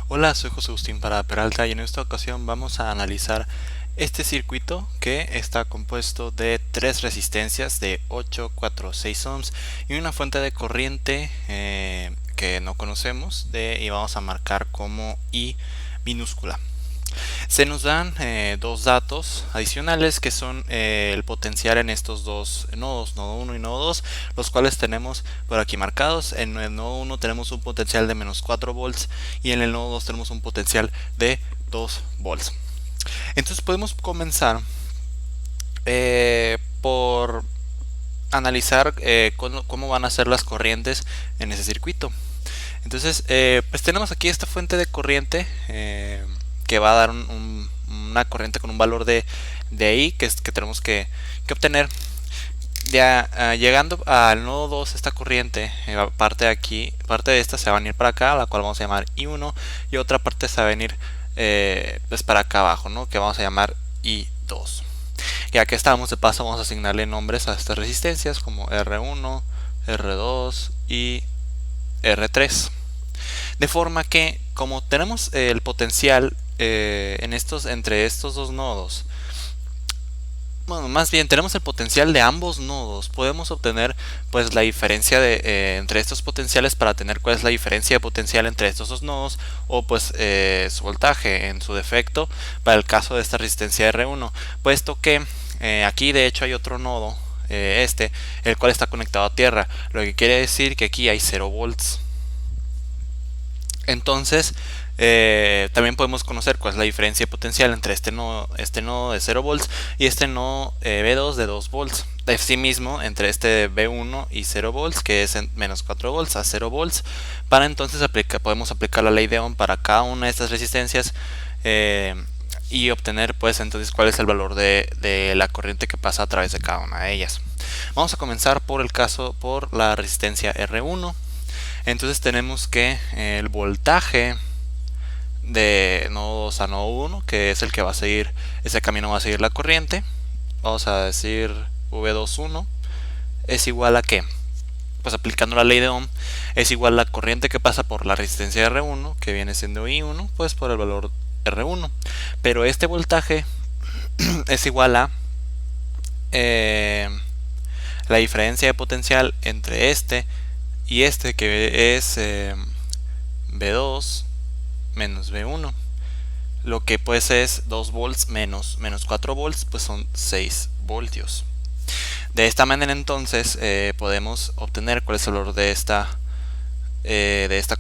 Hola, soy José Agustín para Peralta y en esta ocasión vamos a analizar este circuito que está compuesto de tres resistencias de 8, 4, 6 ohms y una fuente de corriente que no conocemos y vamos a marcar como I minúscula. Se nos dan dos datos adicionales que son el potencial en estos dos nodos, nodo 1 y nodo 2, los cuales tenemos por aquí marcados. En el nodo 1 tenemos un potencial de menos 4 volts y en el nodo 2 tenemos un potencial de 2 volts. Entonces podemos comenzar por analizar cómo van a ser las corrientes en ese circuito. Entonces, pues tenemos aquí esta fuente de corriente que va a dar una corriente con un valor de I que tenemos que obtener. Ya, llegando al nodo 2, esta corriente, parte de aquí, parte de esta se va a venir para acá, la cual vamos a llamar I1, y otra parte se va a venir pues para acá abajo, ¿no? Que vamos a llamar I2. Ya que estamos, de paso vamos a asignarle nombres a estas resistencias como R1, R2 y R3. De forma que, como tenemos el potencial entre estos dos nodos, bueno, más bien tenemos el potencial de ambos nodos, podemos obtener pues la diferencia entre estos potenciales para tener cuál es la diferencia de potencial entre estos dos nodos, o pues su voltaje en su defecto para el caso de esta resistencia R1, puesto que aquí de hecho hay otro nodo, el cual está conectado a tierra, lo que quiere decir que aquí hay 0 volts. Entonces, también podemos conocer cuál es la diferencia potencial entre este nodo de 0 volts y este nodo B2 de 2 volts. Asimismo, entre este B1 y 0 volts, que es en menos 4 volts a 0 volts, para entonces podemos aplicar la ley de Ohm para cada una de estas resistencias y obtener pues entonces cuál es el valor de la corriente que pasa a través de cada una de ellas. Vamos a comenzar por la resistencia R1. Entonces tenemos que el voltaje de nodo 2 a nodo 1, que es el que va a seguir, ese camino va a seguir la corriente, vamos a decir V21, es igual a ¿qué? Pues aplicando la ley de Ohm, es igual a la corriente que pasa por la resistencia R1, que viene siendo I1, pues por el valor R1. Pero este voltaje es igual a la diferencia de potencial entre este y este, que es B2 menos B1, lo que pues es 2 volts menos 4 volts, pues son 6 voltios. De esta manera entonces podemos obtener cuál es el valor de esta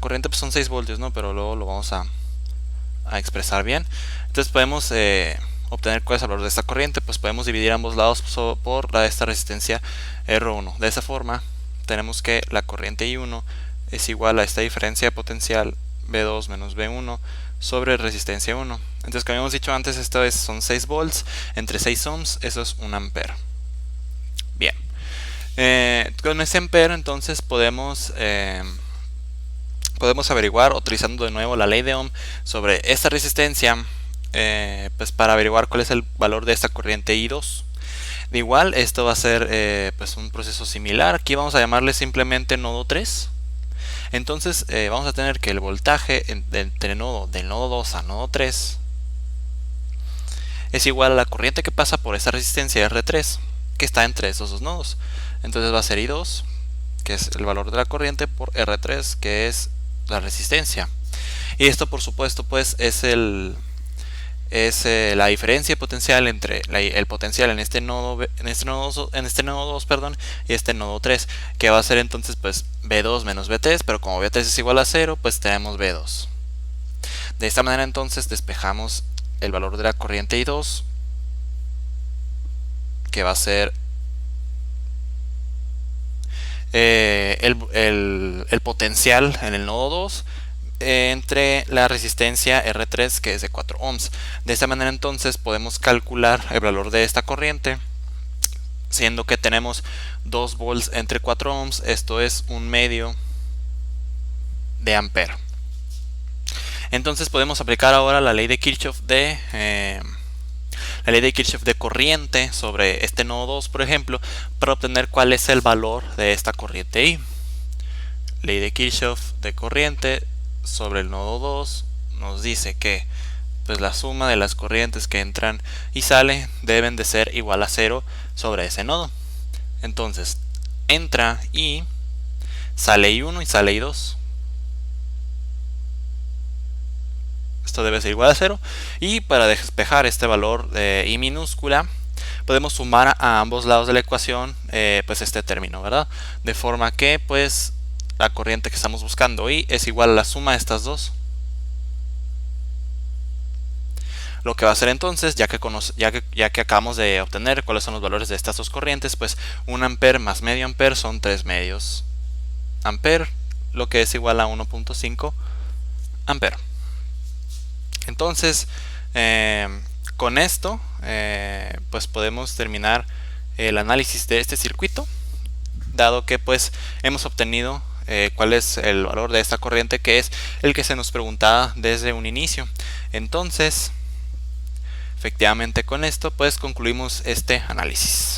corriente, pues son 6 voltios, ¿no? Pero luego lo vamos a expresar bien. Entonces podemos obtener cuál es el valor de esta corriente, pues podemos dividir ambos lados por esta resistencia R1. De esa forma tenemos que la corriente I1 es igual a esta diferencia de potencial B2 menos B1 sobre resistencia 1. Entonces, como habíamos dicho antes, esto son 6 volts entre 6 ohms, eso es 1 ampere. Bien, con ese ampere entonces podemos averiguar, utilizando de nuevo la ley de Ohm, sobre esta resistencia, pues para averiguar cuál es el valor de esta corriente I2. De igual, esto va a ser pues un proceso similar. Aquí vamos a llamarle simplemente nodo 3. Entonces vamos a tener que el voltaje del nodo 2 a nodo 3 es igual a la corriente que pasa por esa resistencia R3 que está entre esos dos nodos. Entonces va a ser I2, que es el valor de la corriente, por R3, que es la resistencia. Y esto por supuesto pues es la diferencia de potencial entre el potencial en este nodo 2, perdón, y este nodo 3, que va a ser entonces pues B2 menos B3, pero como B3 es igual a 0, pues tenemos B2. De esta manera entonces despejamos el valor de la corriente I2, que va a ser el potencial en el nodo 2 entre la resistencia R3, que es de 4 ohms. De esta manera entonces podemos calcular el valor de esta corriente, siendo que tenemos 2 volts entre 4 ohms, esto es 1/2 de ampere. Entonces podemos aplicar ahora la ley de Kirchhoff de corriente sobre este nodo 2, por ejemplo, para obtener cuál es el valor de esta corriente I. Ley de Kirchhoff de corriente sobre el nodo 2 nos dice que pues la suma de las corrientes que entran y salen deben de ser igual a 0 sobre ese nodo. Entonces entra I, sale I1 y sale I2. Esto debe ser igual a 0. Y para despejar este valor de I minúscula, podemos sumar a ambos lados de la ecuación pues este término, ¿verdad? De forma que pues la corriente que estamos buscando I es igual a la suma de estas dos. Lo que va a hacer entonces, ya que acabamos de obtener cuáles son los valores de estas dos corrientes, pues 1 ampere más medio ampere son 3 medios ampere, lo que es igual a 1.5 ampere. Entonces, con esto, pues podemos terminar el análisis de este circuito, dado que pues hemos obtenido cuál es el valor de esta corriente, que es el que se nos preguntaba desde un inicio. Entonces, efectivamente con esto pues concluimos este análisis.